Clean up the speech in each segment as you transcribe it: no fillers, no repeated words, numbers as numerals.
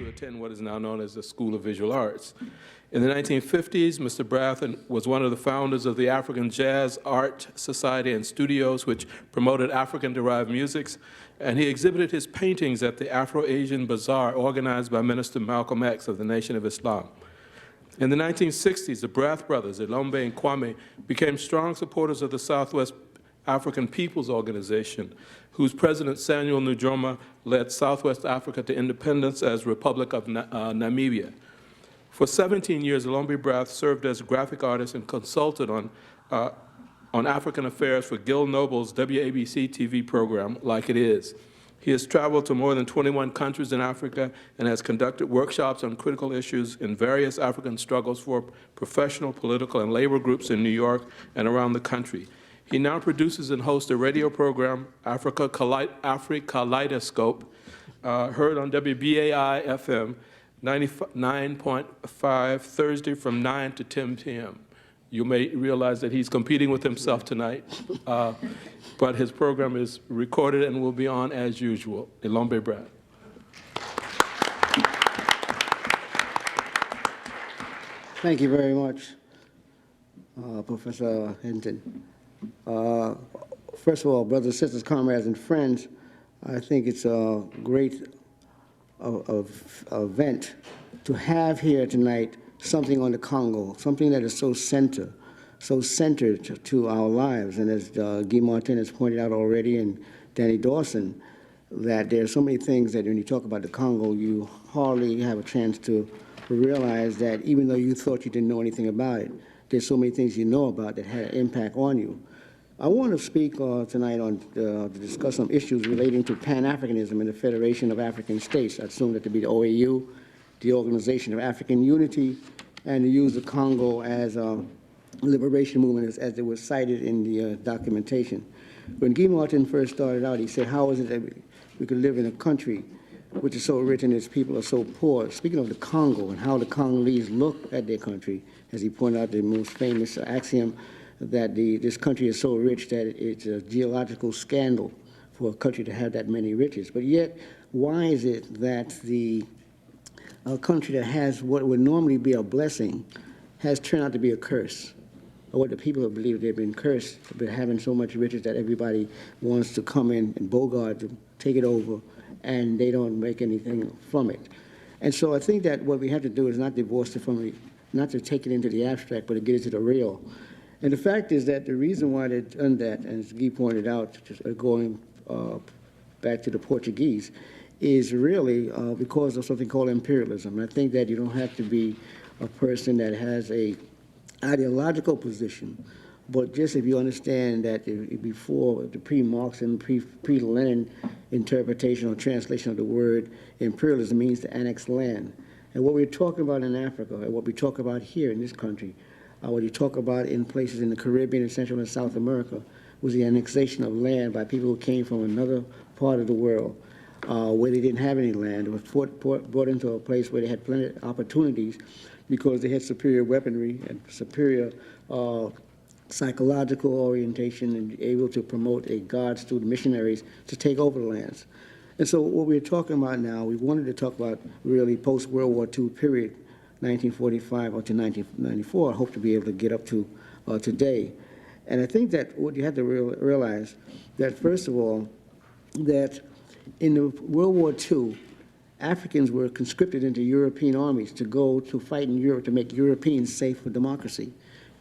to attend what is now known as the School of Visual Arts. In the 1950s, Mr. Brath was one of the founders of the African Jazz Art Society and Studios, which promoted African-derived musics, and he exhibited his paintings at the Afro-Asian Bazaar organized by Minister Malcolm X of the Nation of Islam. In the 1960s, the Brath brothers, Elombe and Kwame, became strong supporters of the Southwest African People's Organization, whose president, Samuel Nujoma, led Southwest Africa to independence as Republic of Namibia. For 17 years, Elombe Brath served as a graphic artist and consulted on African affairs for Gil Noble's WABC TV program, Like It Is. He has traveled to more than 21 countries in Africa and has conducted workshops on critical issues in various African struggles for professional, political, and labor groups in New York and around the country. He now produces and hosts a radio program, Africa Kaleidoscope, heard on WBAI FM 99.5 Thursday from 9 to 10 p.m. You may realize that he's competing with himself tonight, but his program is recorded and will be on as usual. Elombe Brath. Thank you very much, Professor Hinton. First of all, brothers, sisters, comrades, and friends, I think it's a great event to have here tonight something on the Congo, something that is so centered to our lives. And as Guy Martin has pointed out already, and Danny Dawson, that there are so many things that when you talk about the Congo, you hardly have a chance to realize that even though you thought you didn't know anything about it, there's so many things you know about that had an impact on you. I want to speak tonight on to discuss some issues relating to Pan-Africanism and the Federation of African States. I assume that to be the OAU, the Organization of African Unity, and to use the Congo as a liberation movement as it was cited in the documentation. When Guy Martin first started out, he said, how is it that we could live in a country which is so rich and its people are so poor? Speaking of the Congo and how the Congolese look at their country, as he pointed out the most famous axiom that this country is so rich that it's a geological scandal for a country to have that many riches. But yet, why is it that a country that has what would normally be a blessing has turned out to be a curse? Or what the people believe they've been cursed for having so much riches that everybody wants to come in and bogart to take it over, and they don't make anything from it. And so I think that what we have to do is not divorce it from not to take it into the abstract, but to get it to the real. And the fact is that the reason why they've done that, and as Guy pointed out, just going back to the Portuguese, is really because of something called imperialism. And I think that you don't have to be a person that has a ideological position, but just if you understand that before the pre-Marxian, pre-Lenin interpretation or translation of the word imperialism means to annex land. And what we're talking about in Africa, and what we talk about here in this country, what you talk about in places in the Caribbean and Central and South America, was the annexation of land by people who came from another part of the world where they didn't have any land. It was brought into a place where they had plenty of opportunities because they had superior weaponry and superior psychological orientation and able to promote a God's student missionaries to take over the lands. And so what we're talking about now, we wanted to talk about really post-World War II period, 1945 or to 1994. I hope to be able to get up to today. And I think that what you have to realize that, first of all, that in the World War II, Africans were conscripted into European armies to go to fight in Europe to make Europeans safe for democracy.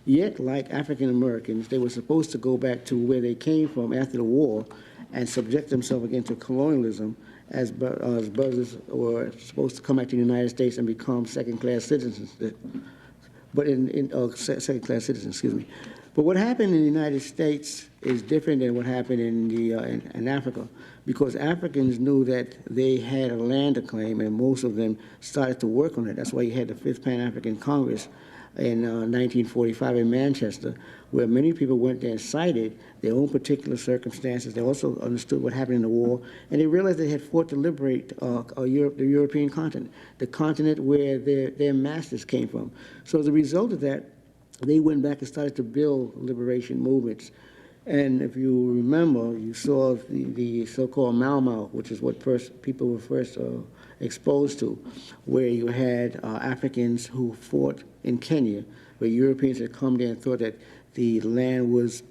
Yet, like African Americans, they were supposed to go back to where they came from after the war and subject themselves again to colonialism as brothers were supposed to come back to the United States and become second-class citizens. But second-class citizens, excuse me. But what happened in the United States is different than what happened in Africa, because Africans knew that they had a land to claim, and most of them started to work on it. That's why you had the 5th Pan-African Congress in 1945 in Manchester, where many people went there and cited their own particular circumstances. They also understood what happened in the war, and they realized they had fought to liberate the European continent, the continent where their masters came from. So as a result of that, they went back and started to build liberation movements. And if you remember, you saw the so-called Mau Mau, which is what people were first exposed to, where you had Africans who fought in Kenya, where Europeans had come there and thought that the land was,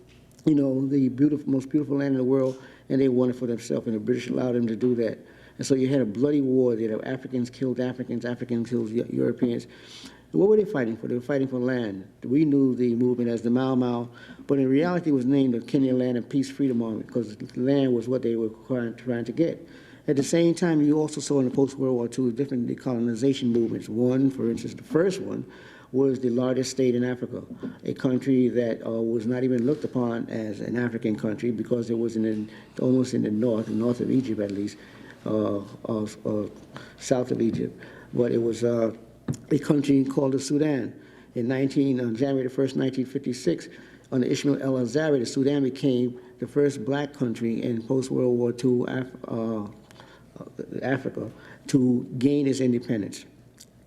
you know, the most beautiful land in the world, and they wanted for themselves, and the British allowed them to do that. And so you had a bloody war there. Africans killed Africans, Africans killed Europeans. What were they fighting for? They were fighting for land. We knew the movement as the Mau Mau, but in reality it was named the Kenya Land and Peace Freedom Army because land was what they were trying to get. At the same time, you also saw in the post-World War II different decolonization movements. One, for instance, the first one was the largest state in Africa, a country that was not even looked upon as an African country because it was almost in the north of Egypt at least, south of Egypt. But it was a country called the Sudan. On January the 1st, 1956, under Ishmael el-Azari, the Sudan became the first black country in post-World War II Africa to gain its independence.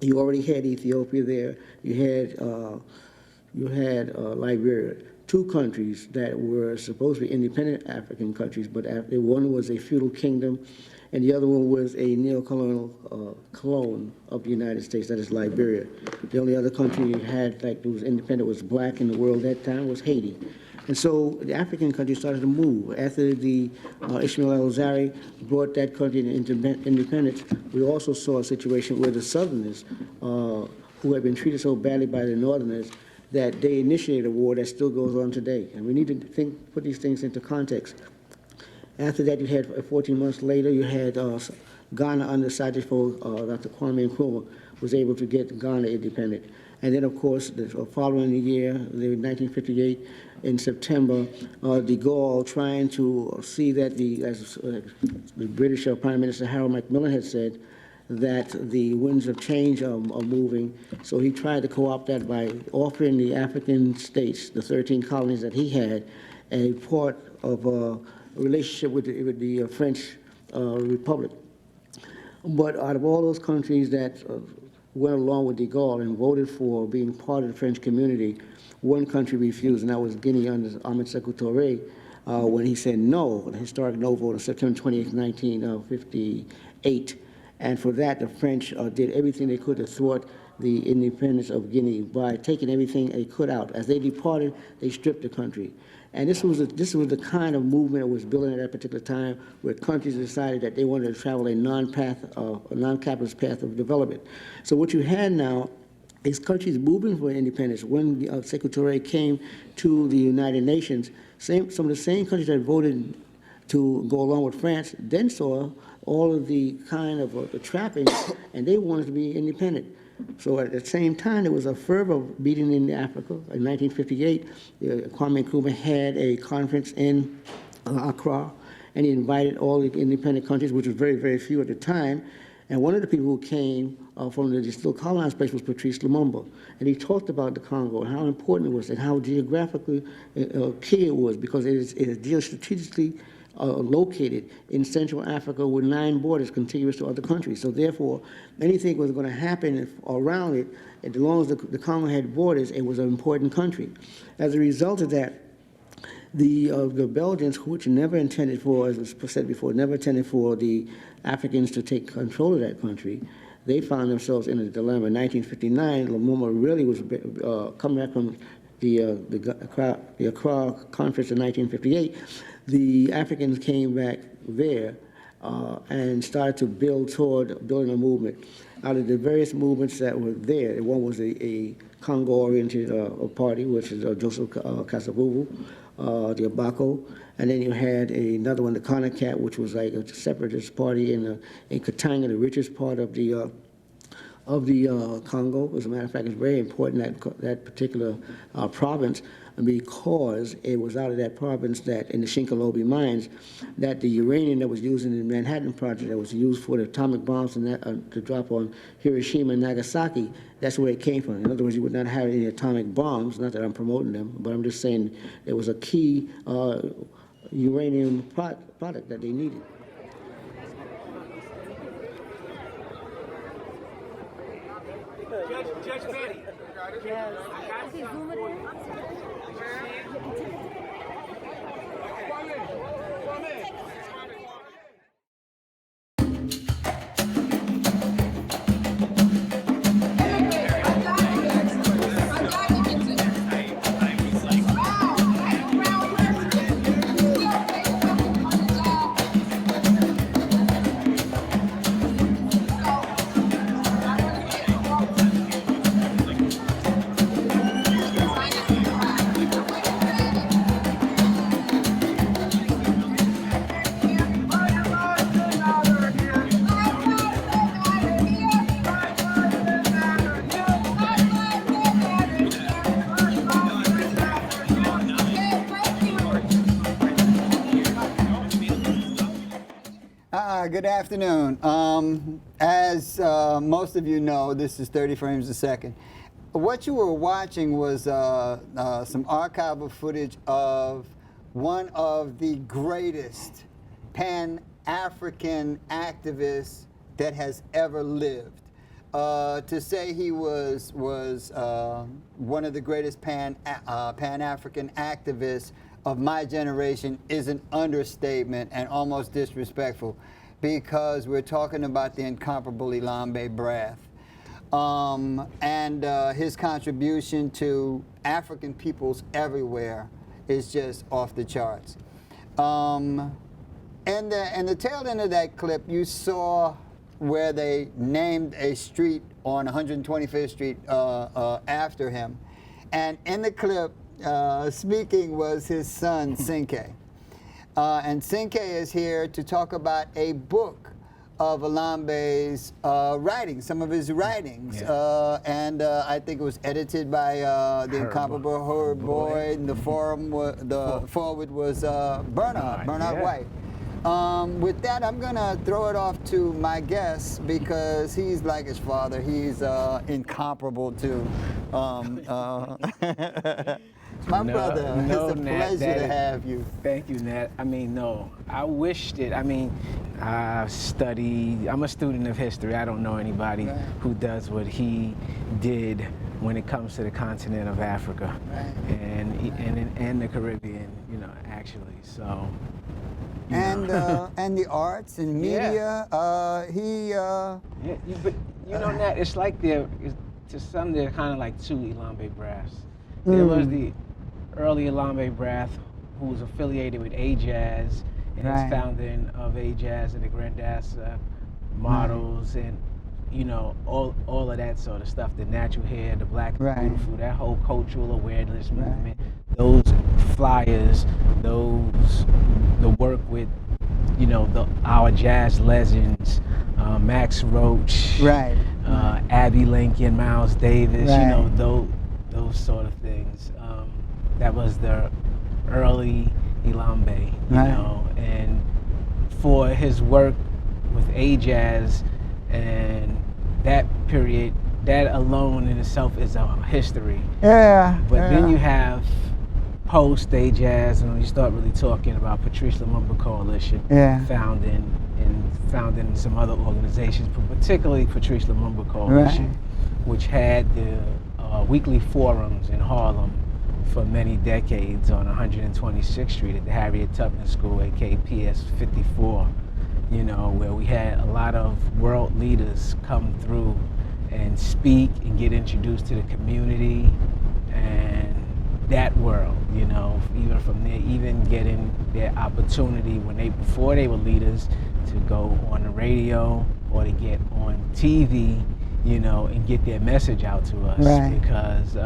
You already had Ethiopia there. You had Liberia, two countries that were supposed to be independent African countries, but one was a feudal kingdom, and the other one was a neo-colonial clone of the United States, that is Liberia. The only other country you had that was independent was black in the world at that time was Haiti. And so the African countries started to move. After the Ishmael el-Azari brought that country into independence, we also saw a situation where the Southerners, who had been treated so badly by the Northerners, that they initiated a war that still goes on today. And we need to put these things into context. After that, you had 14 months later, you had Ghana under Sajifo, Dr. Kwame Nkrumah was able to get Ghana independent. And then, of course, the following year, 1958, in September, de Gaulle trying to see that as the British Prime Minister Harold Macmillan had said, that the winds of change are moving. So he tried to co-opt that by offering the African states, the 13 colonies that he had, a part of a relationship with the French Republic. But out of all those countries that went along with de Gaulle and voted for being part of the French community, one country refused, and that was Guinea under Ahmed Sékou Touré, when he said no, the historic no vote on September 28, 1958. And for that, the French did everything they could to thwart the independence of Guinea by taking everything they could out. As they departed, they stripped the country. And this was the kind of movement that was building at that particular time, where countries decided that they wanted to travel a non-capitalist path of development. So what you had now is countries moving for independence. When Sékou Touré came to the United Nations, some of the same countries that voted to go along with France then saw all of the kind of the trappings, and they wanted to be independent. So at the same time, there was a fervor beating in Africa. In 1958, Kwame Nkrumah had a conference in Accra, and he invited all the independent countries, which was very, very few at the time. And one of the people who came from the still colonized place was Patrice Lumumba. And he talked about the Congo and how important it was and how geographically key it was, because it is geostrategically located in Central Africa with 9 borders contiguous to other countries. So therefore, anything was going to happen around it, as long as the Congo had borders, it was an important country. As a result of that, the Belgians, which never intended for, as was said before, never intended for the Africans to take control of that country, they found themselves in a dilemma. In 1959, Lumumba really was coming back from the Accra conference in 1958. The Africans came back there and started to build toward building a movement. Out of the various movements that were there, one was a Congo-oriented party, which is Joseph Kasavubu, the Abako, and then you had another one, the Konakat, which was like a separatist party in Katanga, the richest part of the Congo. As a matter of fact, it's very important that particular province, because it was out of that province that, in the Shinkolobwe mines, that the uranium that was used in the Manhattan Project, that was used for the atomic bombs and that, to drop on Hiroshima and Nagasaki, that's where it came from. In other words, you would not have any atomic bombs, not that I'm promoting them, but I'm just saying it was a key uranium product that they needed. Judge Betty. Yes. Can you zoom it in? Good afternoon. As most of you know, this is 30 frames a second. What you were watching was some archival footage of one of the greatest Pan-African activists that has ever lived. To say he was one of the greatest Pan-African activists of my generation is an understatement and almost disrespectful, because we're talking about the incomparable Elombe Brath. And his contribution to African peoples everywhere is just off the charts. And the tail end of that clip, you saw where they named a street on 125th Street after him. And in the clip, speaking was his son, Cinque. And Cinque is here to talk about a book of Elombe's writings, some of his writings. Yeah. And I think it was edited by the incomparable Herb Boyd, and the forward was Bernard yeah. White. With that, I'm gonna throw it off to my guest, because he's like his father. He's incomparable too. My brother, it's a pleasure to have you. Thank you, Nat. I mean, no, I wished it. I mean, I'm a student of history. I don't know anybody right. who does what he did when it comes to the continent of Africa right. and the Caribbean, you know, actually, so. And the arts and media, yeah. But you know, Nat, it's like to some they're kind of like two Elombe Braths. There was the early Elombe Brath, who was affiliated with A-Jazz, and right. his founding of A-Jazz and the Grandassa models, right. and you know, all of that sort of stuff, the natural hair, the black is right. beautiful, that whole cultural awareness movement, right. those flyers, the work with, you know, our jazz legends, Max Roach, right. Abby Lincoln, Miles Davis, right. you know, those sort of things. That was the early Elombe, you right. know, and for his work with A-Jazz and that period, that alone in itself is a history. Yeah. But yeah. then you have post A-Jazz, and you start really talking about Patrice Lumumba Coalition, yeah. founding some other organizations, but particularly Patrice Lumumba Coalition, right. which had the weekly forums in Harlem for many decades on 126th Street at the Harriet Tubman School, aka PS 54, you know, where we had a lot of world leaders come through and speak and get introduced to the community and that world, you know, even from there, even getting their opportunity before they were leaders to go on the radio or to get on TV, you know, and get their message out to us, right. because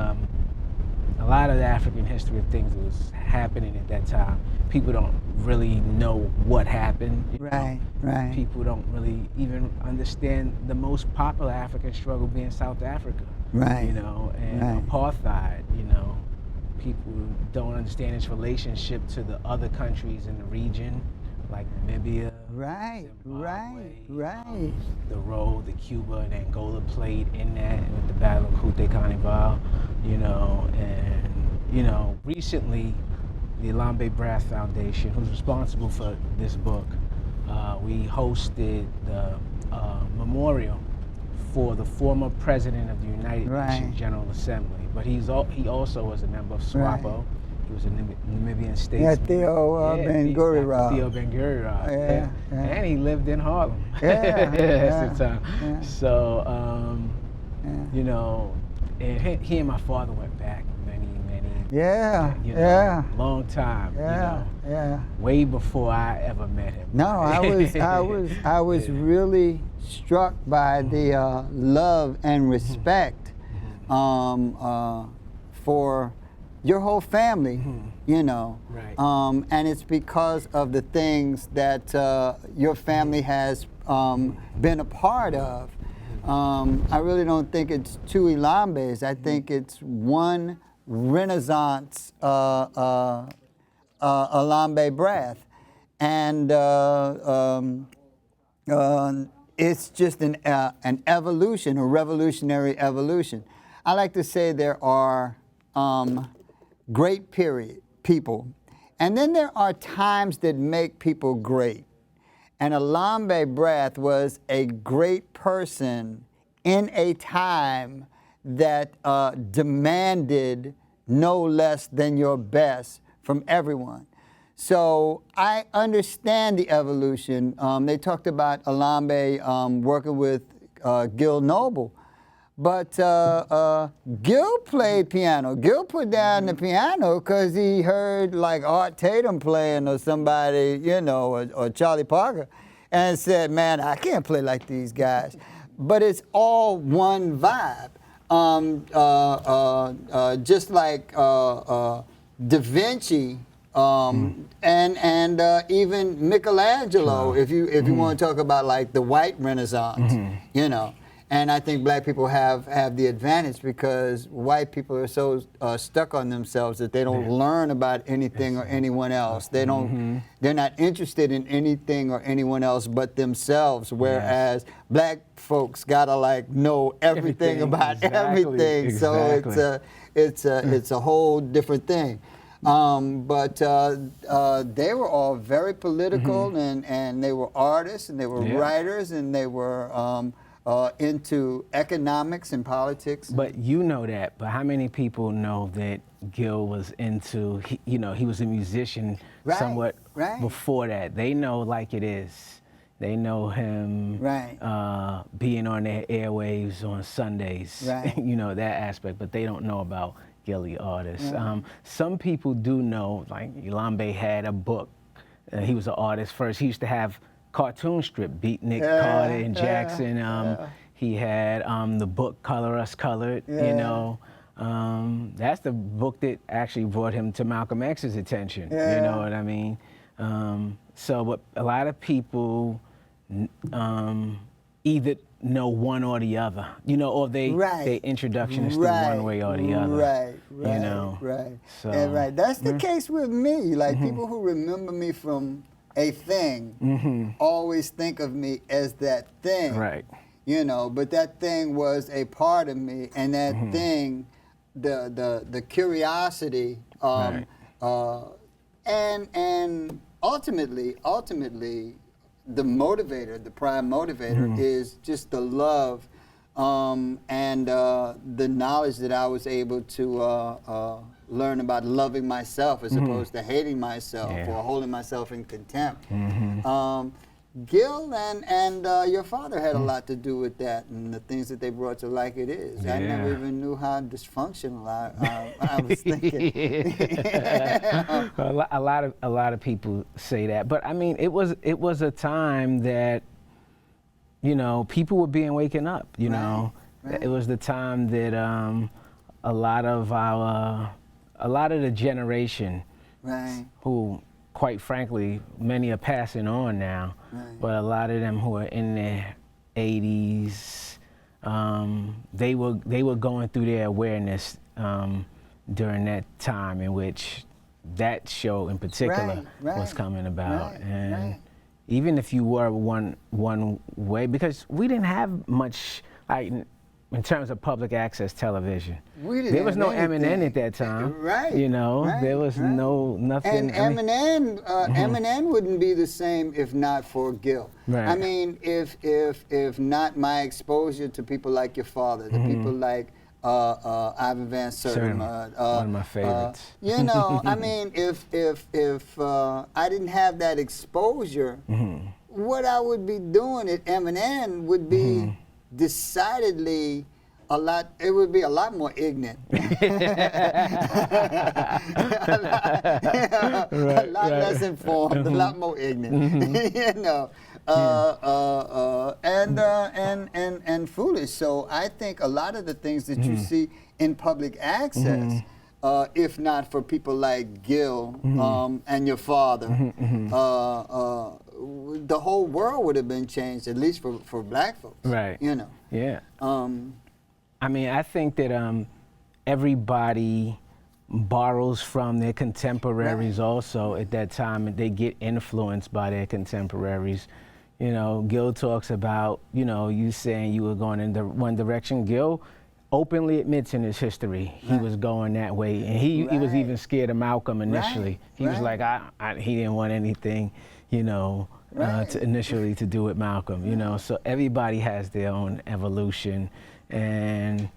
a lot of the African history of things that was happening at that time, people don't really know what happened. Right, right. People don't really even understand the most popular African struggle being South Africa, right. you know, and right. apartheid, you know. People don't understand its relationship to the other countries in the region, like Namibia, right, Zimbabwe, right. The role that Cuba and Angola played in that, with the Battle of Kute Carnival, you know, and you know, recently, the Elombe Brath Foundation, who's responsible for this book, we hosted the memorial for the former president of the United right. Nations General Assembly, but he also was a member of SWAPO. Right. He was a Namibian statesman. Yeah, Theo Ben-Gurion. Theo Ben-Gurion. Yeah, yeah. And he lived in Harlem at the time. Yeah. So, you know, and he and my father went back many, you know, long time. You know, way before I ever met him. No, I was really struck by the love and respect for your whole family, you know, right. And it's because of the things that your family has been a part of. I really don't think it's two Elombes. I think it's one Renaissance Elombe Brath. And It's just an evolution, a revolutionary evolution. I like to say there are great people, and then there are times that make people great. And Elombe Brath was a great person in a time that demanded no less than your best from everyone. So I understand the evolution. They talked about Elombe working with Gil Noble, but Gil played piano. Gil put down the piano because he heard like Art Tatum playing or somebody, you know, or Charlie Parker, and said, man, I can't play like these guys. But it's all one vibe. Just like Da Vinci, and even Michelangelo, if you want to talk about like the white Renaissance, you know. And I think black people have the advantage because white people are so stuck on themselves that they don't learn about anything or anyone else. They don't. They're not interested in anything or anyone else but themselves. Whereas black folks gotta like know everything about everything. Exactly. So it's a whole different thing. But they were all very political, and they were artists, and they were writers, and they were into economics and politics. But you know that. But how many people know that Gil was into? He was a musician somewhat before that. They know like it is. They know him being on their airwaves on Sundays. You know that aspect, but they don't know about Gil the artist. Some people do know. Like Elombe had a book. He was an artist first. He used to have cartoon strip, Beatnik, Carter, and Jackson. He had the book Color Us Colored, you know. That's the book that actually brought him to Malcolm X's attention, you know what I mean? But a lot of people either know one or the other, you know, or their introduction is through one way or the other. You know? So, That's the case with me. Like people who remember me from a thing always think of me as that thing, you know, but that thing was a part of me, and that thing, the curiosity, and ultimately the motivator, the prime motivator is just the love and the knowledge that I was able to learn about loving myself as opposed to hating myself or holding myself in contempt. Gil and your father had a lot to do with that, and the things that they brought to Like It Is. I never even knew how dysfunctional I was thinking. A lot of people say that, but I mean, it was a time that, you know, people were being waken up. You know, it was the time that a lot of the generation who, quite frankly, many are passing on now, but a lot of them who are in their 80s, they were going through their awareness during that time in which that show in particular was coming about. And even if you were one way, because we didn't have much, like, in terms of public access television. There was no MNN at that time. You know, there was nothing. And MNN wouldn't be the same if not for Gil. I mean, if not my exposure to people like your father, the people like Ivan Van Sertima, one of my favorites. You know, I mean, if I didn't have that exposure, what I would be doing at MNN would be decidedly a lot. It would be a lot more ignorant. A lot less informed, a lot more ignorant. You know, and foolish. So I think a lot of the things that you see in public access, if not for people like Gil and your father, the whole world would have been changed, at least for black folks. You know. I mean, I think that everybody borrows from their contemporaries also at that time, and they get influenced by their contemporaries. You know, Gil talks about, you know, you saying you were going in the one direction. Gil openly admits in his history he was going that way, and he was even scared of Malcolm initially. He was like, he didn't want anything, you know, initially to do with Malcolm, you know. So everybody has their own evolution, and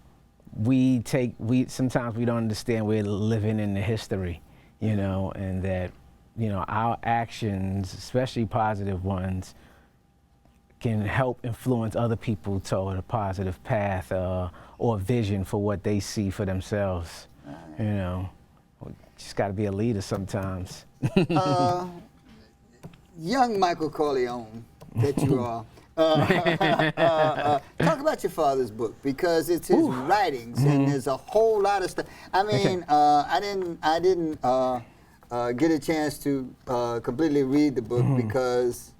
sometimes we don't understand we're living in the history, you know, and that, you know, our actions, especially positive ones, can help influence other people toward a positive path or vision for what they see for themselves. You know, just got to be a leader sometimes. Young Michael Corleone, that you are. Talk about your father's book, because it's his writings, and there's a whole lot of stuff. I mean, I didn't get a chance to completely read the book because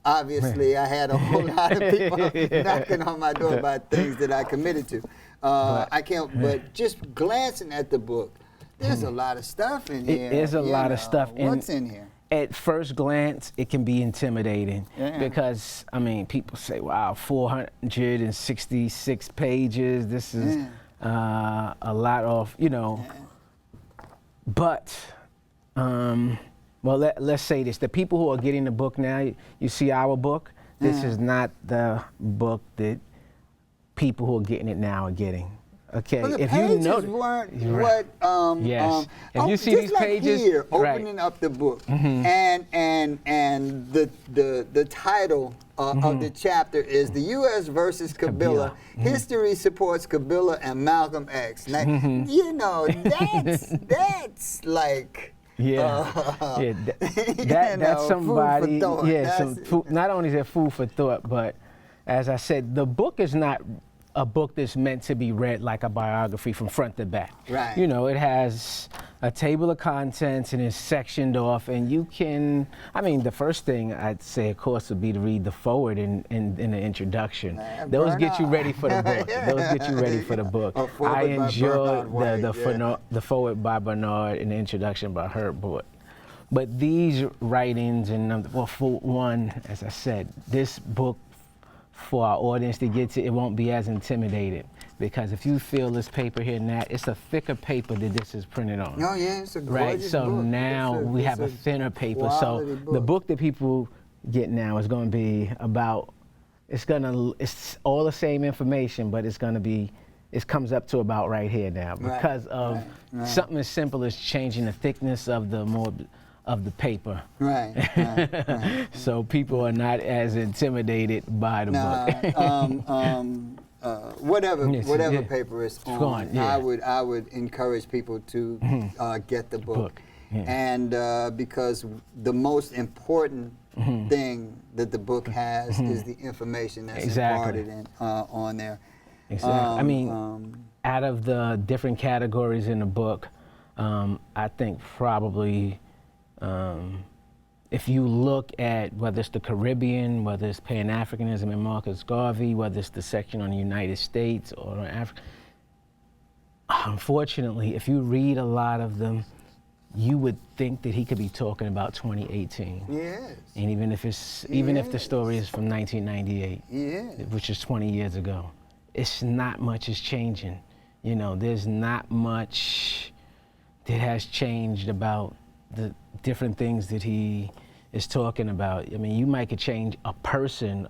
obviously I had a whole lot of people knocking on my door about things that I committed to. But just glancing at the book, there's a lot of stuff in here. There's a lot of stuff. What's in here? At first glance, it can be intimidating because, I mean, people say, wow, 466 pages, this is a lot of, you know, but, well, let's say this, the people who are getting the book now, you see our book, this is not the book that people who are getting it now are getting. Okay, well, the if pages you notice, weren't what. If you see just these like pages, here, opening up the book, and the title of the chapter is "The U.S. versus Kabila. History supports Kabila and Malcolm X." Now, you know, that's like. That's somebody. Not only is it food for thought, but as I said, the book is not a book that's meant to be read like a biography from front to back. Right. You know, it has a table of contents and it's sectioned off, and you can, I mean, the first thing I'd say, of course, would be to read the forward in the introduction. Those get you ready for the book. Those get you ready for the book. I enjoyed the forward by Bernard and the introduction by Herb Boyd. But these writings, and well, for one, as I said, this book, for our audience to get to, it won't be as intimidated, because if you feel this paper here, Nat, it's a thicker paper that this is printed on. Oh yeah, it's a gorgeous so book. now we have a thinner paper. So book. The book that people get now is going to be about, it's all the same information, but it comes up to about right here now, because of something as simple as changing the thickness of the paper. Right. So people are not as intimidated by the book. Whatever paper it's on, I would encourage people to get the book. And because the most important thing that the book has is the information that's imparted on there. Exactly. I mean, out of the different categories in the book, I think probably if you look at whether it's the Caribbean, whether it's Pan-Africanism and Marcus Garvey, whether it's the section on the United States or on Africa, unfortunately, if you read a lot of them, you would think that he could be talking about 2018. Yes. And even if if the story is from 1998, which is 20 years ago, it's not much is changing. You know, there's not much that has changed about the different things that he is talking about. I mean, you might could change a person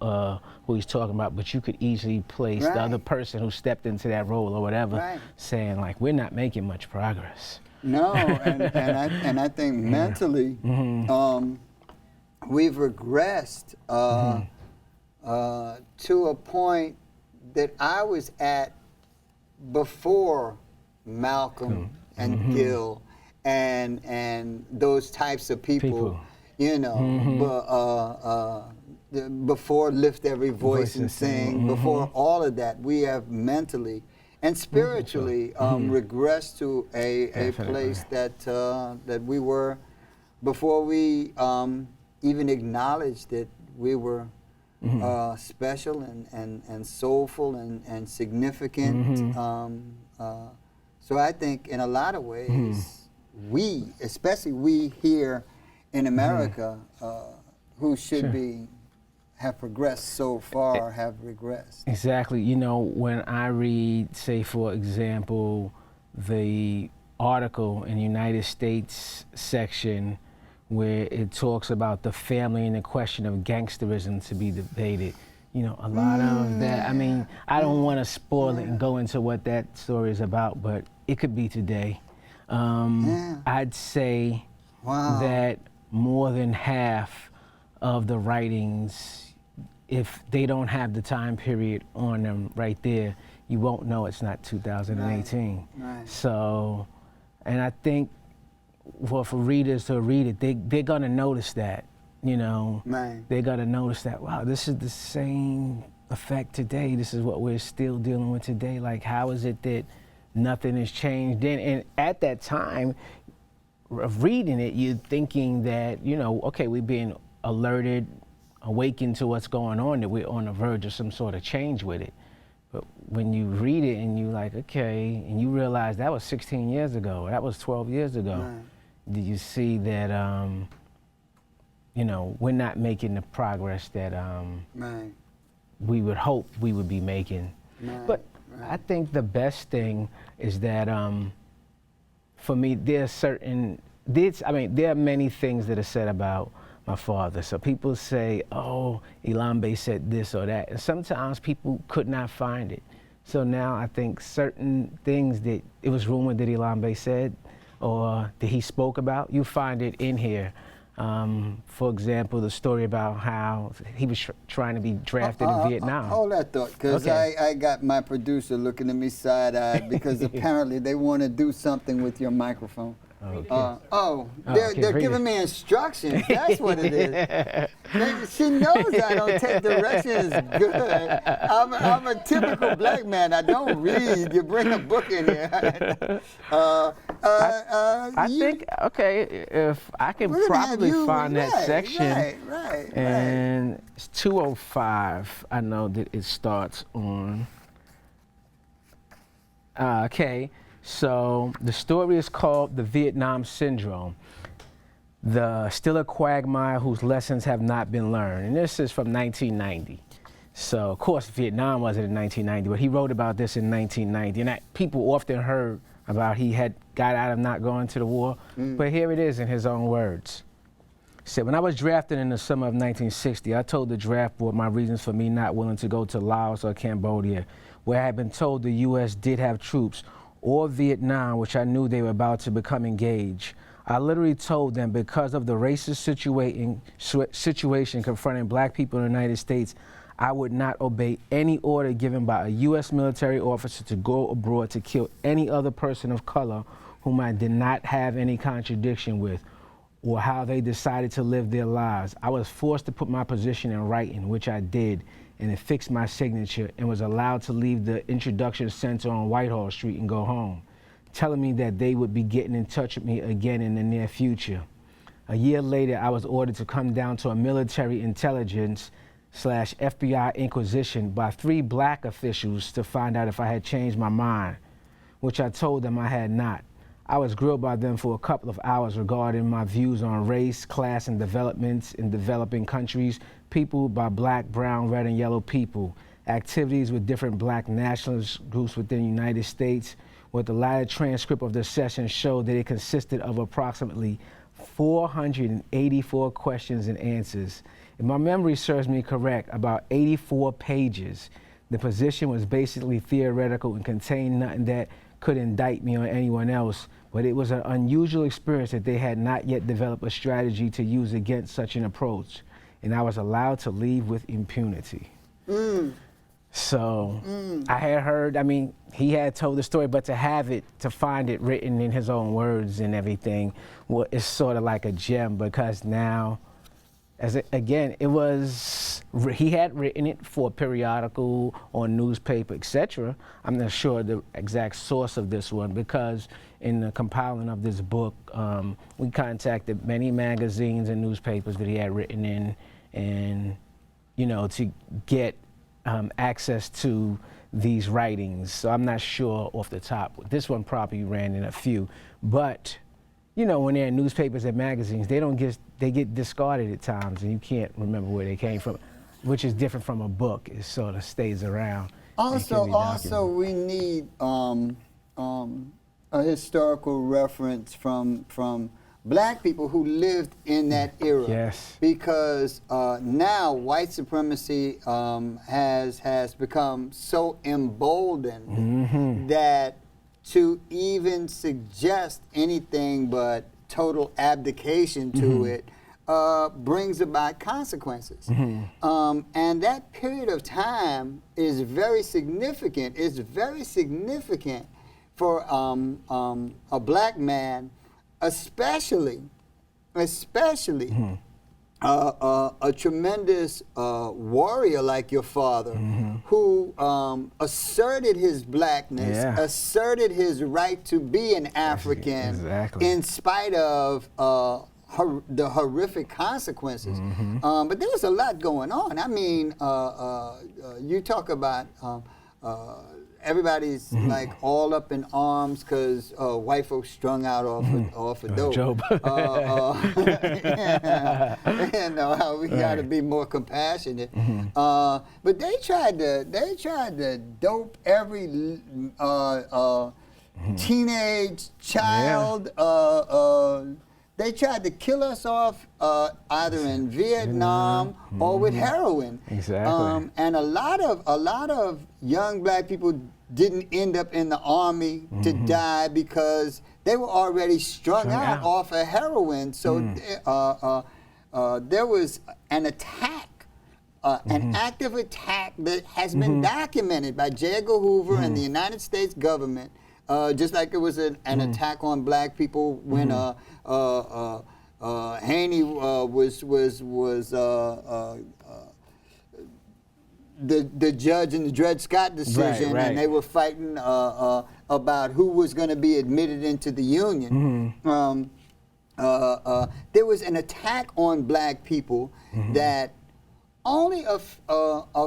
who he's talking about, but you could easily place the other person who stepped into that role or whatever, saying like, we're not making much progress. No, and I think mentally, we've regressed to a point that I was at before Malcolm and Gil and those types of people. You know, before Lift Every Voice and Sing, before all of that, we have mentally and spiritually regressed to a place that we were before we even acknowledged that we were special and soulful and significant. So I think in a lot of ways, especially we here in America, who should Sure. be, have progressed so far, have regressed. Exactly. You know, when I read, say, for example, the article in the United States section where it talks about the family and the question of gangsterism to be debated, you know, a lot of that, I mean, I don't want to spoil it and go into what that story is about, but it could be today. I'd say Wow. that more than half of the writings, if they don't have the time period on them right there, you won't know it's not 2018. Right. So, and I think for readers to read it, they're gonna notice that, you know. Right. They're gonna notice that, wow, this is the same effect today. This is what we're still dealing with today. Like, how is it that nothing has changed then? And at that time of reading it, you're thinking that, you know, okay, we're being alerted, awakened to what's going on, that we're on the verge of some sort of change with it. But when you read it and you like, okay, and you realize that was 16 years ago, that was 12 years ago, do you see that, you know, we're not making the progress that we would hope we would be making. But I think the best thing is that, for me, there are many things that are said about my father. So people say, oh, Elombe said this or that. And sometimes people could not find it. So now I think certain things that it was rumored that Elombe said or that he spoke about, you find it in here. For example, the story about how he was trying to be drafted in Vietnam. Hold that thought, because Okay. I got my producer looking at me side-eyed because apparently they want to do something with your microphone. Okay, They're read giving it. me instructions. That's what it is. She knows I don't take directions good. I'm a typical black man. I don't read. You bring a book in here. I think, okay, if I can we're gonna have probably you- find that right, section. Right. And it's 205. I know that it starts on. Okay, so the story is called The Vietnam Syndrome. Still a quagmire whose lessons have not been learned. And this is from 1990. So, of course, Vietnam wasn't in 1990, but he wrote about this in 1990. And people often heard about he had got out of not going to the war. But here it is in his own words. He said, when I was drafted in the summer of 1960, I told the draft board my reasons for me not willing to go to Laos or Cambodia, where I had been told the U.S. did have troops, or Vietnam, which I knew they were about to become engaged. I literally told them because of the racist situation confronting black people in the United States, I would not obey any order given by a U.S. military officer to go abroad to kill any other person of color whom I did not have any contradiction with, or how they decided to live their lives. I was forced to put my position in writing, which I did, and it fixed my signature, and was allowed to leave the introduction center on Whitehall Street and go home, telling me that they would be getting in touch with me again in the near future. A year later, I was ordered to come down to a military intelligence / FBI inquisition by 3 black officials to find out if I had changed my mind, which I told them I had not. I was grilled by them for a couple of hours regarding my views on race, class, and developments in developing countries, people by black, brown, red, and yellow people, activities with different black nationalist groups within the United States, with the latter transcript of the session showed that it consisted of approximately 484 questions and answers. If my memory serves me correct, about 84 pages. The position was basically theoretical and contained nothing that could indict me or anyone else, but it was an unusual experience that they had not yet developed a strategy to use against such an approach, and I was allowed to leave with impunity. So I had heard, I mean, he had told the story, but to find it written in his own words and everything, well, it's sort of like a gem, because now, again, he had written it for a periodical or newspaper, etc. I'm not sure the exact source of this one, because in the compiling of this book, we contacted many magazines and newspapers that he had written in, and, you know, to get access to these writings. So I'm not sure off the top. This one probably ran in a few, but you know, when they're in newspapers and magazines, they get discarded at times, and you can't remember where they came from, which is different from a book. It sort of stays around. Also, we need a historical reference from black people who lived in that era. Yes. Because now white supremacy has become so emboldened that to even suggest anything but total abdication to it brings about consequences. And that period of time is very significant. It's very significant for a black man, especially a tremendous warrior like your father, who asserted his blackness, asserted his right to be an African, in spite of the horrific consequences. But there was a lot going on. I mean, you talk about everybody's like all up in arms because white folks strung out off of dope. Job. You know how we got to be more compassionate. But they tried to dope every teenage child. They tried to kill us off either in Vietnam or with heroin. Exactly. And a lot of young black people didn't end up in the army to die because they were already strung out off of heroin. So there was an attack, an active attack that has been documented by J. Edgar Hoover and the United States government, just like it was an attack on black people when Haney was the judge in the Dred Scott decision, and they were fighting about who was going to be admitted into the Union. There was an attack on black people that only a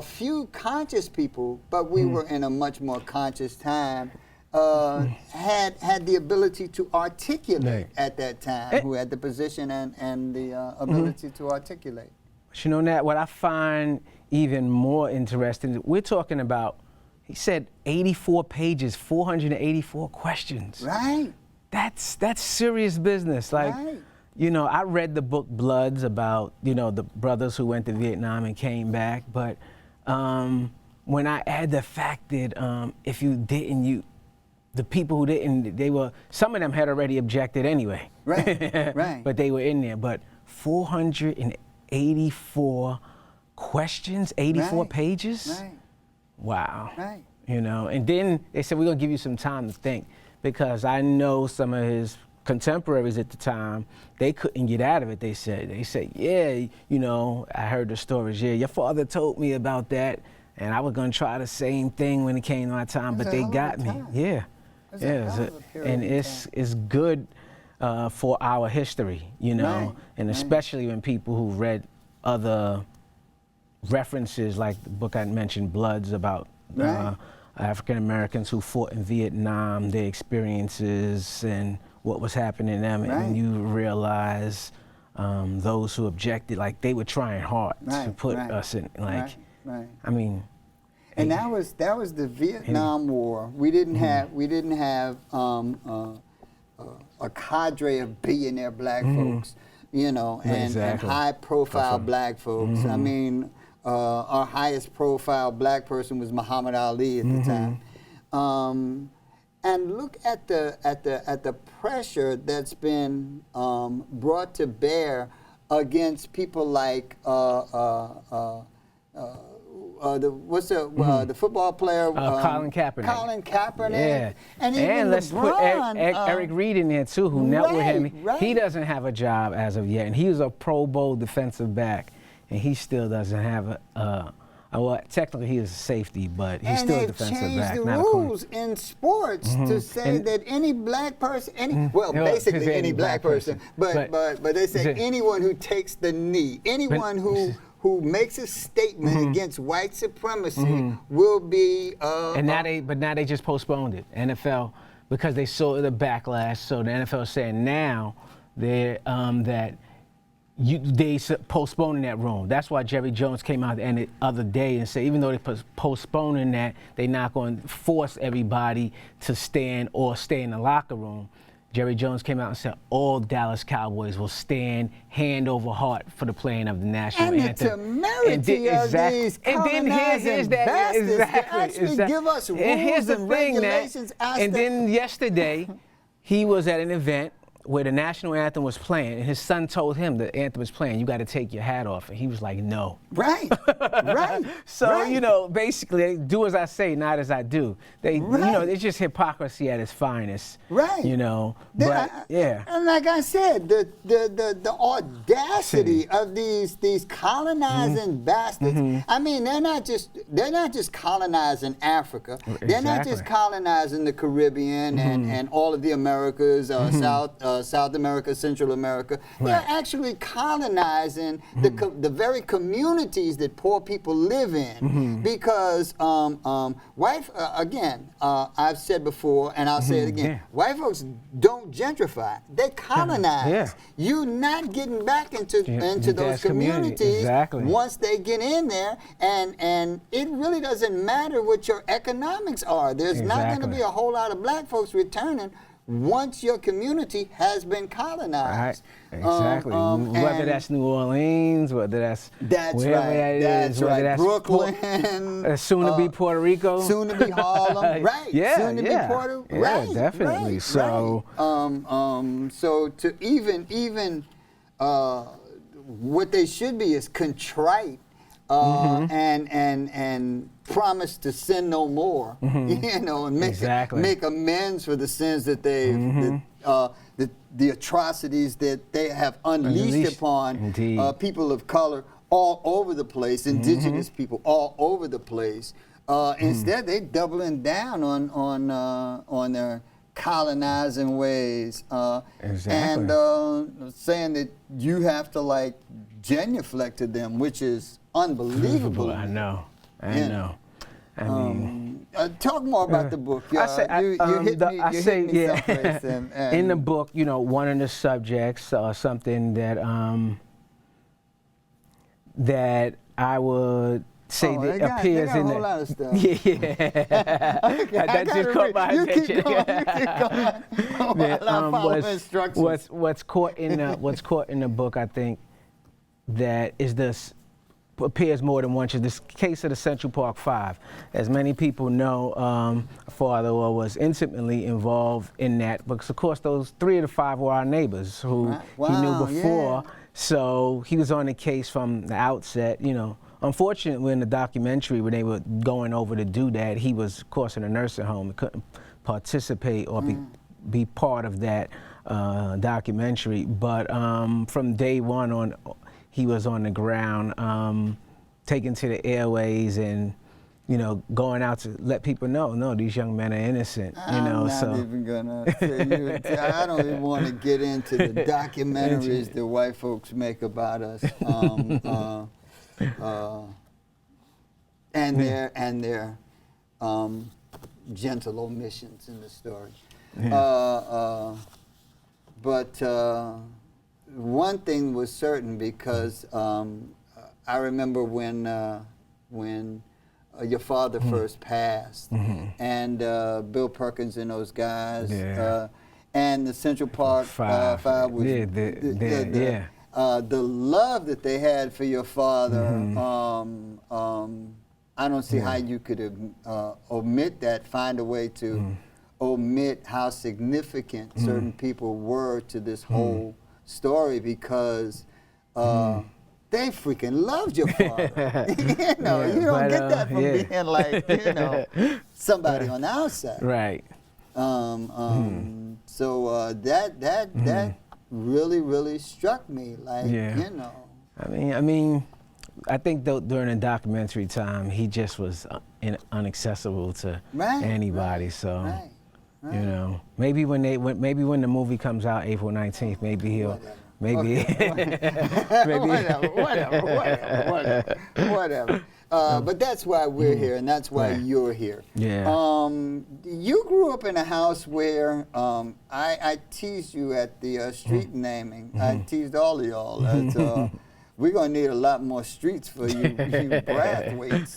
few conscious people, but we were in a much more conscious time, had the ability to articulate at that time, who had the position and the ability to articulate. But you know, Nat, what I find even more interesting, we're talking about, he said 84 pages, 484 questions. Right. That's serious business. Like, you know, I read the book Bloods about, you know, the brothers who went to Vietnam and came back, but when I add the fact that if you didn't, the people who didn't, some of them had already objected anyway. Right. But they were in there. But 484 questions, 84 pages? Right. Wow. Right. You know, and then they said, we're going to give you some time to think, because I know some of his contemporaries at the time, they couldn't get out of it, they said. They said, yeah, you know, I heard the stories, yeah, your father told me about that, and I was going to try the same thing when it came to my time, but they got me. Yeah. And it's good for our history, you know, and especially when people who read other references, like the book I mentioned, Bloods, about African Americans who fought in Vietnam, their experiences and what was happening to them, and you realize those who objected, like they were trying hard to put us in, like, I mean. And that was the Vietnam War. We didn't have a cadre of billionaire black folks, you know, and high-profile black folks. I mean, our highest-profile black person was Muhammad Ali at the time. And look at the pressure that's been brought to bear against people like the football player? Colin Kaepernick. Colin Kaepernick. Yeah. And even let's LeBron, put Eric Reed in there too, who knelt with him. He doesn't have a job as of yet, and he was a Pro Bowl defensive back, and he still doesn't have well, technically he is a safety, but he's still a defensive back. And they've changed the rules in sports to say that any black person, basically any black person, but they say anyone who takes the knee, anyone who makes a statement against white supremacy will be. But now they just postponed it. NFL because they saw the backlash. So the NFL is saying now they postponing that rule. That's why Jerry Jones came out the other day and said, even though they're postponing that, they're not going to force everybody to stand or stay in the locker room. Jerry Jones came out and said all Dallas Cowboys will stand hand over heart for the playing of the national anthem. And the temerity of these colonizing bastards to actually give us rules and regulations. And then yesterday, he was at an event where the national anthem was playing, and his son told him the anthem was playing, you got to take your hat off. And he was like, no. Right, right. So, right. you know, basically, do as I say, not as I do. You know, it's just hypocrisy at its finest. Right. You know, but, yeah. And like I said, the audacity of these colonizing bastards. I mean, they're not just colonizing Africa. They're not just colonizing the Caribbean and all of the Americas, South America, Central America. They're actually colonizing the very communities that poor people live in. Because again, I've said before, and I'll say it again, white folks don't gentrify, they colonize. You're not getting back into those communities once they get in there, and it really doesn't matter what your economics are. There's not going to be a whole lot of black folks returning once your community has been colonized. Right. Exactly. Whether that's New Orleans, whether that's wherever that is, whether that's Brooklyn, soon to be Puerto Rico, soon to be Harlem, right? Soon to be Puerto Rico, right? Definitely. Right, so, so to even what they should be is contrite. And promise to sin no more, you know, and make amends for the sins that the atrocities that they have unleashed upon people of color all over the place, indigenous people all over the place. Instead, they doubling down on their colonizing ways, and saying that you have to like genuflect to them, which is unbelievable. I know. I mean, talk more about the book. You hit me someplace. In the book, you know, one of the subjects, something that that I would say that appears in the. Whole lot of stuff. That just caught my attention. You keep going. What's caught in the book, I think, that is this. Appears more than once. This case of the Central Park Five. As many people know, Father was intimately involved in that because, of course, those 3 of the 5 were our neighbors who he knew before. So he was on the case from the outset. You know, unfortunately, in the documentary when they were going over to do that, he was, of course, in a nursing home and couldn't participate or be part of that documentary. But from day one on. He was on the ground, taken to the airways, and you know, going out to let people know, no, these young men are innocent. You know, I'm not even gonna say I don't even want to get into the documentaries that white folks make about us, and their gentle omissions in the story. But one thing was certain, because I remember when your father first passed, and Bill Perkins and those guys, and the Central Park Five was the love that they had for your father. I don't see how you could omit that, find a way to omit how significant certain people were to this whole story, because they freaking loved your father. You know, you don't get that from being like, you know, somebody on the outside. Right. So that really, really struck me. Like, you know. I mean, I think during the documentary time, he just was inaccessible to anybody. So. Right. You know, maybe when the movie comes out April 19th, maybe he'll, maybe, whatever. But that's why we're here, and that's why you're here. Yeah. You grew up in a house where I teased you at the street naming. I teased all of y'all. That, we're going to need a lot more streets for you Brathwaites.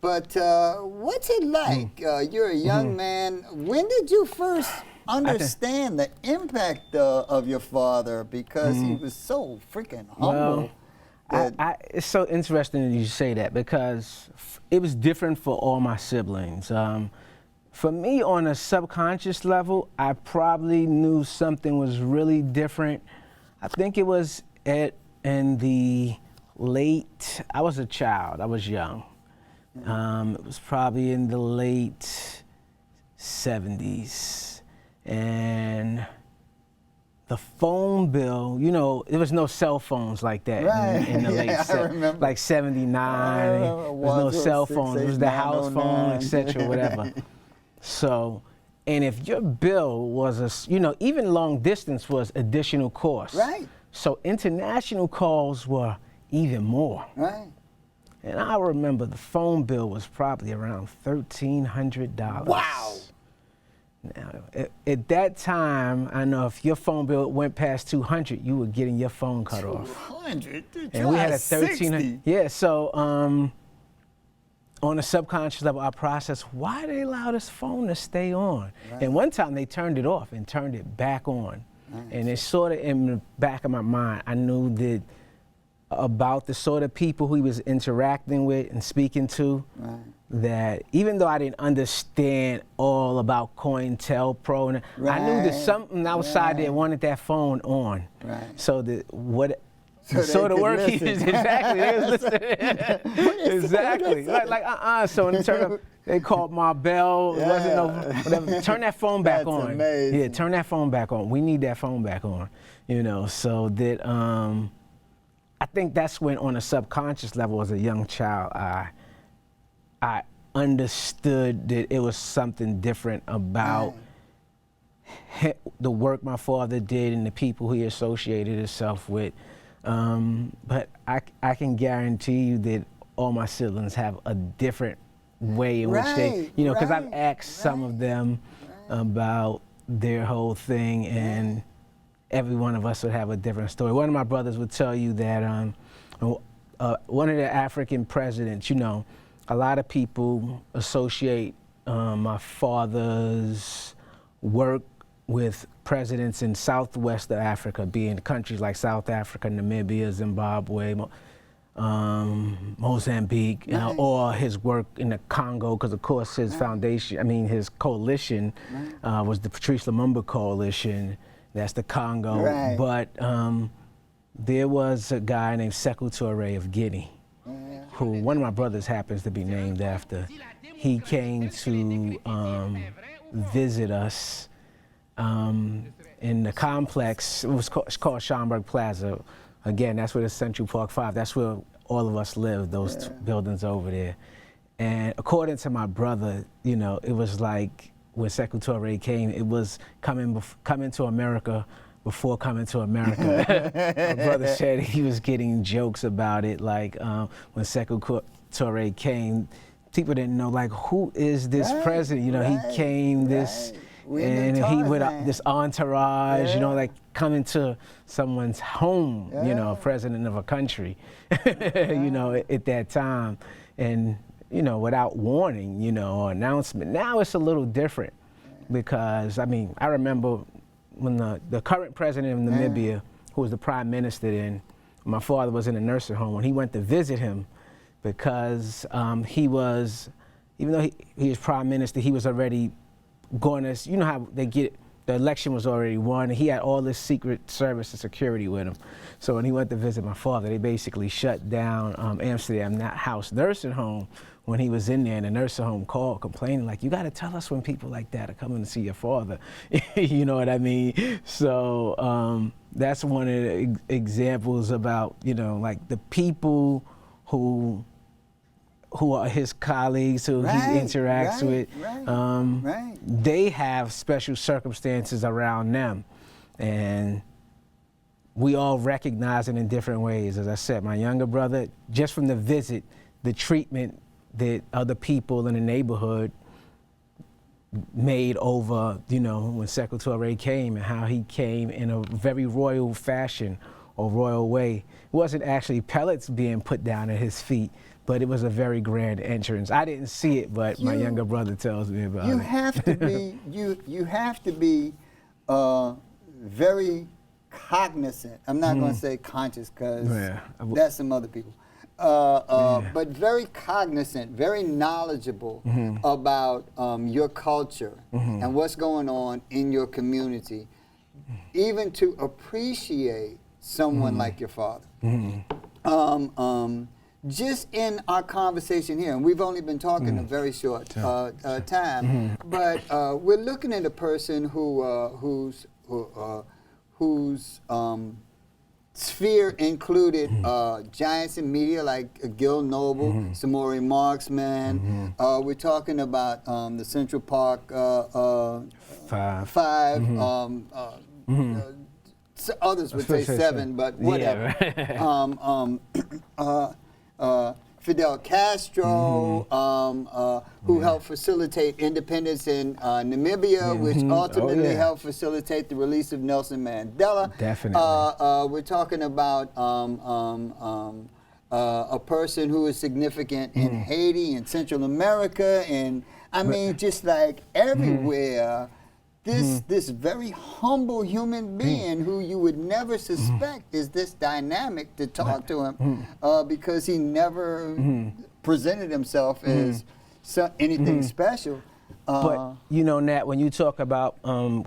But what's it like? You're a young man. When did you first understand the impact of your father? Because he was so freaking humble. Well, it's so interesting that you say that, because it was different for all my siblings. For me, on a subconscious level, I probably knew something was really different. I think it was in the late, I was a child, I was young. It was probably in the late 70s. And the phone bill, you know, there was no cell phones like that in the late 70s. Like 79, there was no cell phones. It was the house phone, etc., whatever. So, and if your bill was even long distance was additional cost. Right. So international calls were even more. Right. And I remember the phone bill was probably around $1,300. Wow. Now, at that time, I know if your phone bill went past 200, you were getting your phone cut off. 200? And we had a 1,300. Yeah, so on a subconscious level, I processed, why did they allow this phone to stay on? Right. And one time they turned it off and turned it back on. Nice. And it's sort of in the back of my mind, I knew that about the sort of people who he was interacting with and speaking to, that even though I didn't understand all about COINTELPRO, I knew that something outside there wanted that phone on. Right. So that what the sort of work he did, exactly, they was listening. Exactly. So in terms of, they called my bell, it wasn't no, whatever. Turn that phone back That's on. Amazing. Yeah, turn that phone back on. We need that phone back on. You know, so that I think that's when, on a subconscious level, as a young child, I understood that it was something different about the work my father did and the people he associated himself with. But I can guarantee you that all my siblings have a different way in which they, because I've asked some of them about their whole thing, and every one of us would have a different story. One of my brothers would tell you that one of the African presidents, a lot of people associate my father's work with presidents in Southwest Africa, being countries like South Africa, Namibia, Zimbabwe, Mozambique, or his work in the Congo, because of course his foundation, his coalition was the Patrice Lumumba Coalition. That's the Congo. Right. But there was a guy named Sékou Touré of Guinea, who one of my brothers happens to be named after. He came to visit us in the complex. It's called Schomburg Plaza. Again, that's where the Central Park 5, that's where all of us live, those buildings over there. And according to my brother, it was like, when Sékou Touré came, it was coming to America before coming to America. My brother said he was getting jokes about it, like when Sékou Touré came, people didn't know, like, who is this president? He came and he with this entourage, like coming to someone's home, president of a country, at that time. And without warning, or announcement. Now it's a little different, because, I remember when the current president of Namibia, who was the prime minister then, my father was in a nursing home, when he went to visit him, because he was, even though he was prime minister, he was already going to, how they get, the election was already won, and he had all this Secret Service and security with him. So when he went to visit my father, they basically shut down Amsterdam House nursing home when he was in there, and the nursing home called complaining, like, you got to tell us when people like that are coming to see your father. You know what I mean? So that's one of the examples about, like the people who are his colleagues, who he interacts with, they have special circumstances around them. And we all recognize it in different ways. As I said, my younger brother, just from the visit, the treatment that other people in the neighborhood made over, you know, when Sekou Touré came, and how he came in a very royal fashion or royal way. It wasn't actually pellets being put down at his feet, but it was a very grand entrance. I didn't see it, but my younger brother tells me about You it. have to be, you have to be very cognizant. I'm not going to say conscious, because Yeah. that's some other people. But very cognizant, very knowledgeable about your culture and what's going on in your community, even to appreciate someone like your father. Just in our conversation here, and we've only been talking a very short time, but we're looking at a person whose sphere included giants in media like Gil Noble, Samori Marksman. We're talking about the Central Park Five. Others would say seven, but whatever. Fidel Castro, who helped facilitate independence in Namibia, which ultimately helped facilitate the release of Nelson Mandela. Definitely. We're talking about a person who is significant in Haiti and Central America, and I mean, just like everywhere. This very humble human being who you would never suspect is this dynamic to talk to him because he never presented himself as anything special. But you know, Nat, when you talk about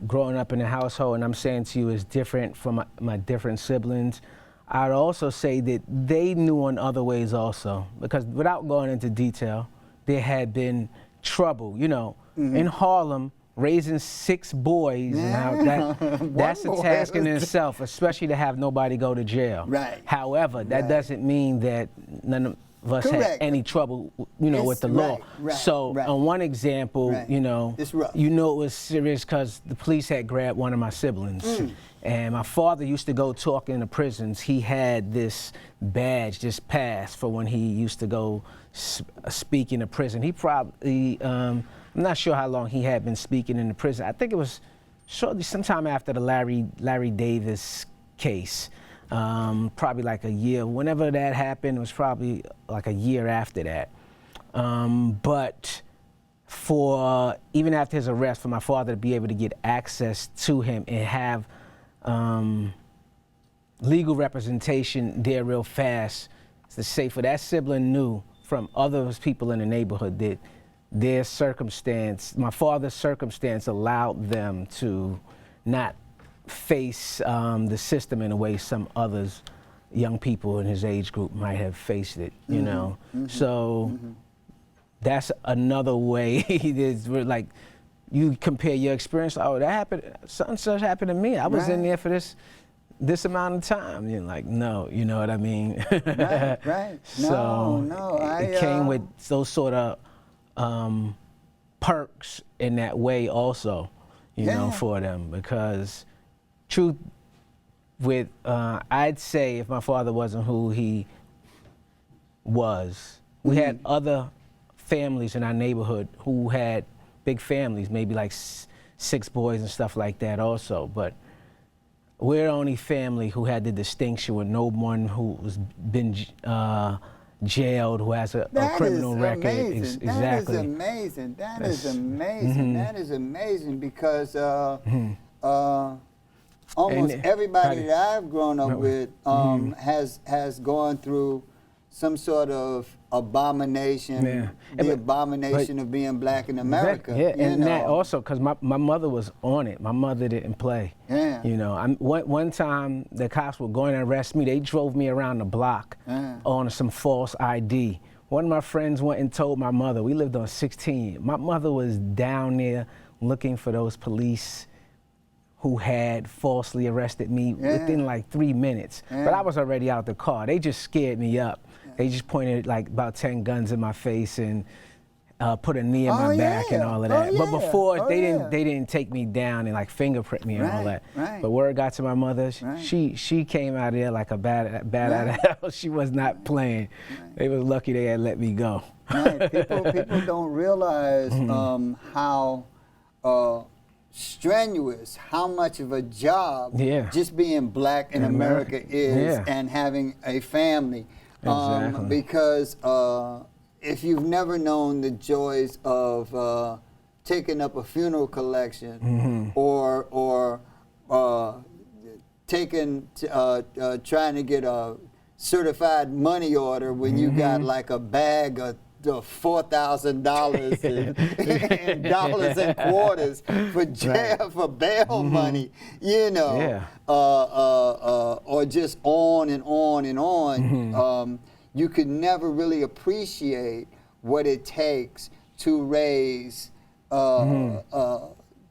growing up in a household, and I'm saying to you is different from my different siblings, I'd also say that they knew in other ways also, because without going into detail, there had been trouble, you know, in Harlem. Raising 6 boys, that's a task in itself, especially to have nobody go to jail. Right. However, that doesn't mean that none of us had any trouble, you know, with the law. So, on one example, you know, it was serious because the police had grabbed one of my siblings. And my father used to go talk in the prisons. He had this badge, this pass, for when he used to go speak in the prison. He probably, I'm not sure how long he had been speaking in the prison. I think it was shortly, sometime after the Larry Davis case, probably like a year. Whenever that happened, it was probably like a year after that. But for even after his arrest, for my father to be able to get access to him and have legal representation there real fast, to say for that sibling knew from other people in the neighborhood that their circumstance, my father's circumstance, allowed them to not face the system in a way some others, young people in his age group, might have faced it, you know? So that's another way. Like, you compare your experience, oh, that happened, something such happened to me. I was in there for this amount of time. You're like, no, you know what I mean? Right. So it came with those sort of perks in that way also, you know, for them. Because truth with, I'd say if my father wasn't who he was, we had other families in our neighborhood who had big families, maybe like 6 boys and stuff like that also. But we're the only family who had the distinction with no one who was been jailed, who has a criminal record. Exactly. That is amazing. That is amazing. That is amazing because almost everybody that I've grown up with has gone through some sort of abomination, the abomination of being black in America. And that also, because my mother was on it. My mother didn't play. You know, one time the cops were going to arrest me. They drove me around the block on some false ID. One of my friends went and told my mother. We lived on 16. My mother was down there looking for those police who had falsely arrested me within like 3 minutes. But I was already out the car. They just scared me up. They just pointed like about 10 guns in my face and put a knee in my back and all of that. But before they didn't take me down and like fingerprint me and all that. Right. But word got to my mother, she came out of there like a bat out of hell. She was not playing. They was lucky they had let me go. Right. People don't realize how strenuous, how much of a job just being black in America is, and having a family. Because if you've never known the joys of taking up a funeral collection or trying to get a certified money order when you got like a bag of $4,000 in dollars and quarters for jail for bail money, you know, or just on and on and on. You could never really appreciate what it takes to raise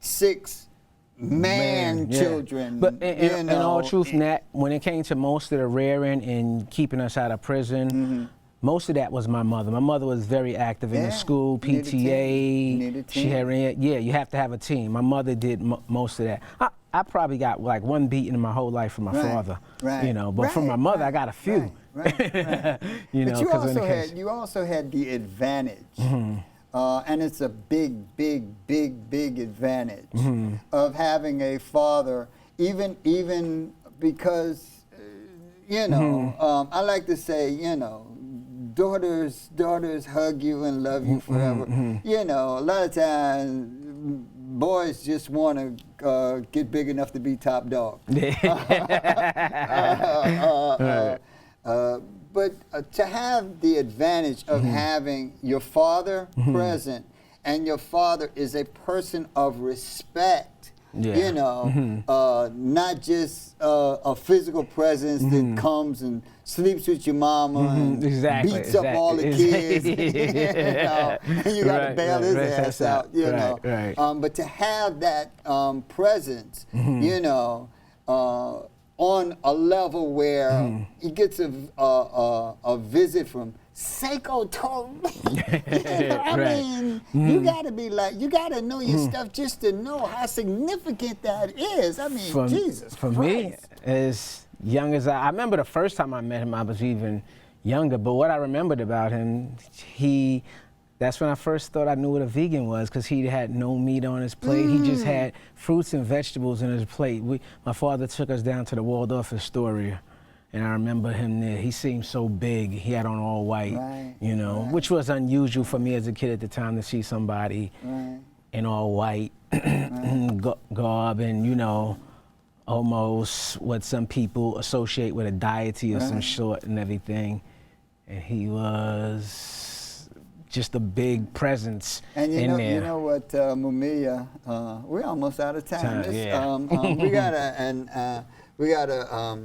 6 children. But in all truth, Nat, when it came to most of the rearing and keeping us out of prison, most of that was my mother. My mother was very active in the school, PTA. She had, you have to have a team. My mother did most of that. I probably got like one beating in my whole life from my father, you know, but from my mother I got a few. You know, but you also had the advantage, and it's a big advantage of having a father, even because, you know, I like to say, you know, daughters hug you and love you forever. You know, a lot of times boys just want to get big enough to be top dog. But to have the advantage of having your father present, and your father is a person of respect, you know, not just a physical presence that comes and sleeps with your mama and beats up all the kids, you know, and you got to bail his ass out, you know. But to have that presence, you know, on a level where he gets a visit from Seiko Toro. You know, I mean, you gotta be like, you gotta know your stuff just to know how significant that is. I mean, Jesus For Christ. me, as young as I remember the first time I met him, I was even younger, but what I remembered about him, that's when I first thought I knew what a vegan was, because he had no meat on his plate. He just had fruits and vegetables in his plate. My father took us down to the Waldorf Astoria, and I remember him there. He seemed so big. He had on all white, you know, which was unusual for me as a kid at the time to see somebody in all white garb and, you know, almost what some people associate with a deity of some sort and everything. And he was just a big presence in there. You know what, Mumia, we're almost out of time. We gotta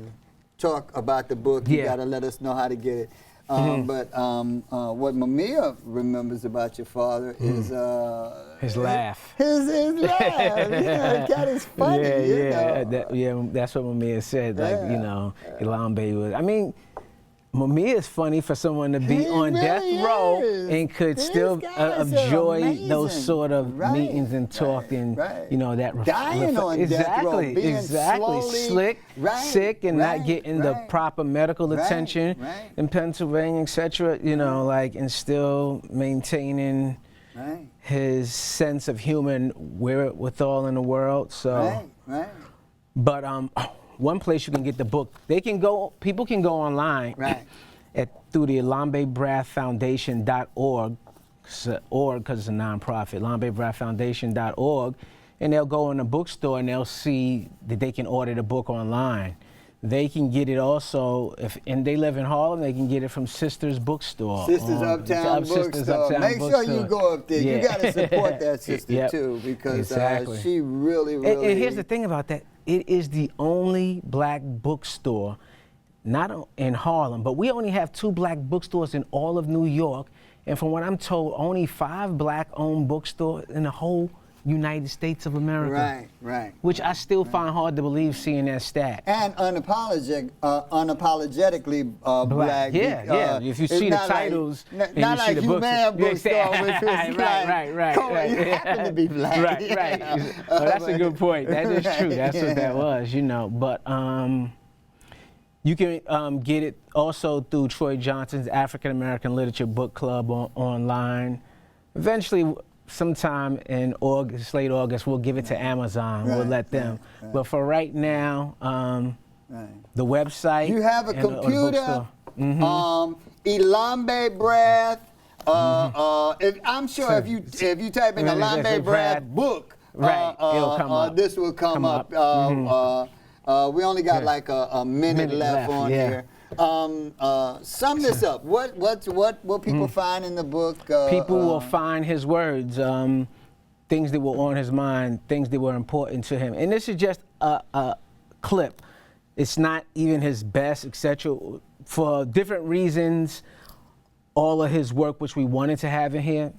talk about the book. You gotta let us know how to get it. But what Mumia remembers about your father is his laugh. His laugh. You know, that is funny. You know. That's what Mumia said. Like, you know, Elombe was. I mean, Mumia is funny for someone to be on death row and could still enjoy those sort of meetings and talk and, you know, that dying on death row, being slowly, sick and not getting the proper medical attention in Pennsylvania, etc. You know, like, and still maintaining his sense of human wherewithal in the world. So, but one place you can get the book, people can go online through the Elombe Brath Foundation.org, because it's a nonprofit, ElombeBrathFoundation.org, and they'll go in the bookstore and they'll see that they can order the book online. They can get it also, and they live in Harlem, they can get it from Sisters Bookstore. Sisters Uptown Bookstore. Make sure you go up there. You got to support that sister too, because she really. And here's the thing about that. It is the only black bookstore, not in Harlem, but we only have 2 black bookstores in all of New York. And from what I'm told, only 5 black-owned bookstores in the whole United States of America. Right, right. Which I still find hard to believe seeing that stat. And unapologetically black. Yeah. If you it's see the not titles, like, and not you see like the Human books, Bookstore, which was right. He happened to be black. Right. Oh, that's a good point. That is true. That's what that was, you know. But you can get it also through Troy Johnson's African American Literature Book Club online. Eventually, sometime in August, late August, we'll give it to Amazon. We'll let them. Right. But for right now, the website. You have a and the computer. bookstore. Elombe Brath. I'm sure if you type in Elombe Brath book, right, it'll come up. This will come up. We only got like a minute left on here. Sum this up. What people find in the book? People will find his words, things that were on his mind, things that were important to him. And this is just a clip. It's not even his best, etc. For different reasons, all of his work, which we wanted to have in here,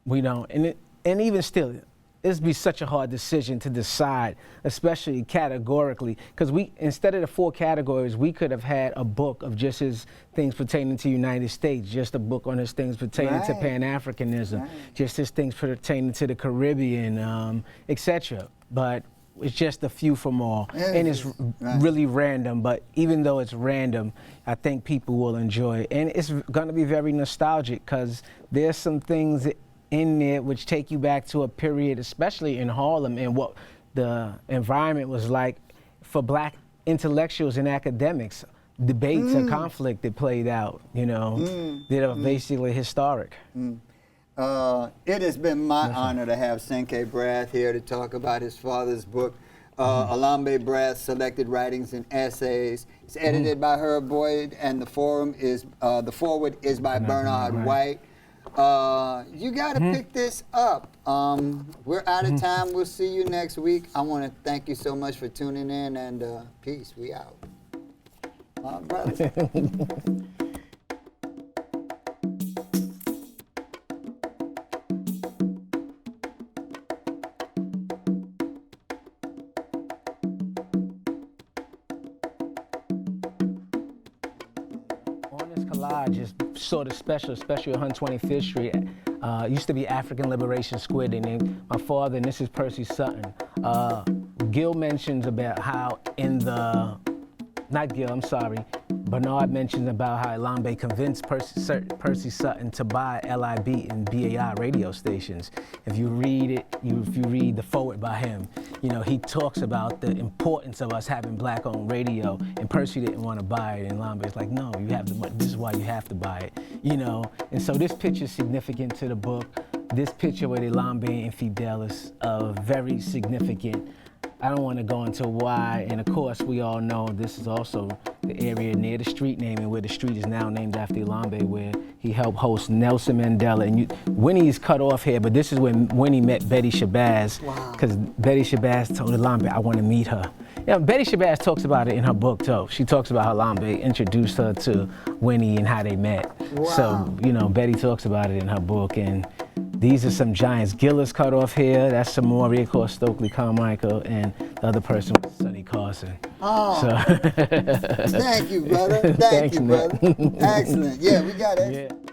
we don't. And even still, it'd be such a hard decision to decide, especially categorically, because instead of the 4 categories, we could have had a book of just his things pertaining to the United States, just a book on his things pertaining to Pan-Africanism, just his things pertaining to the Caribbean, etc. But it's just a few from all, and it's really random. But even though it's random, I think people will enjoy it, and it's going to be very nostalgic because there's some things in there which take you back to a period, especially in Harlem, and what the environment was like for black intellectuals and academics, debates and conflict that played out, you know, that are basically historic. It has been my honor to have Cinque Brath here to talk about his father's book, Elombe Brath, Selected Writings and Essays. It's edited by Herb Boyd, and the foreword is by Bernard White. You got to pick this up. We're out of time. We'll see you next week. I want to thank you so much for tuning in, and peace. We out. Brother. Collage is sort of special, especially on 125th Street. Used to be African Liberation Square. They named my father, and this is Percy Sutton. Gil mentions about how not Gil, I'm sorry, Bernard mentions about how Elombe convinced Percy Sutton to buy LIB and BAI radio stations. If you read it, if you read the foreword by him, you know, he talks about the importance of us having black-owned radio, and Percy didn't want to buy it, and Elombe's like, no, you have the money, this is why you have to buy it, you know? And so this picture is significant to the book. This picture with Elombe and Fidel is very significant. I don't want to go into why, and of course we all know this is also the area near the street naming, where the street is now named after Elombe, where he helped host Nelson Mandela. And Winnie's cut off here, but this is when Winnie met Betty Shabazz, because Betty Shabazz told Elombe, I want to meet her. Yeah, Betty Shabazz talks about it in her book too. She talks about how Elombe introduced her to Winnie and how they met. So, you know, Betty talks about it in her book, and these are some giants. Gillis cut off here. That's Samoria, of course, Stokely Carmichael, and the other person was Sonny Carson. Oh, so. Thank you, brother. Thank you, brother. Excellent. Yeah, we got it. Yeah.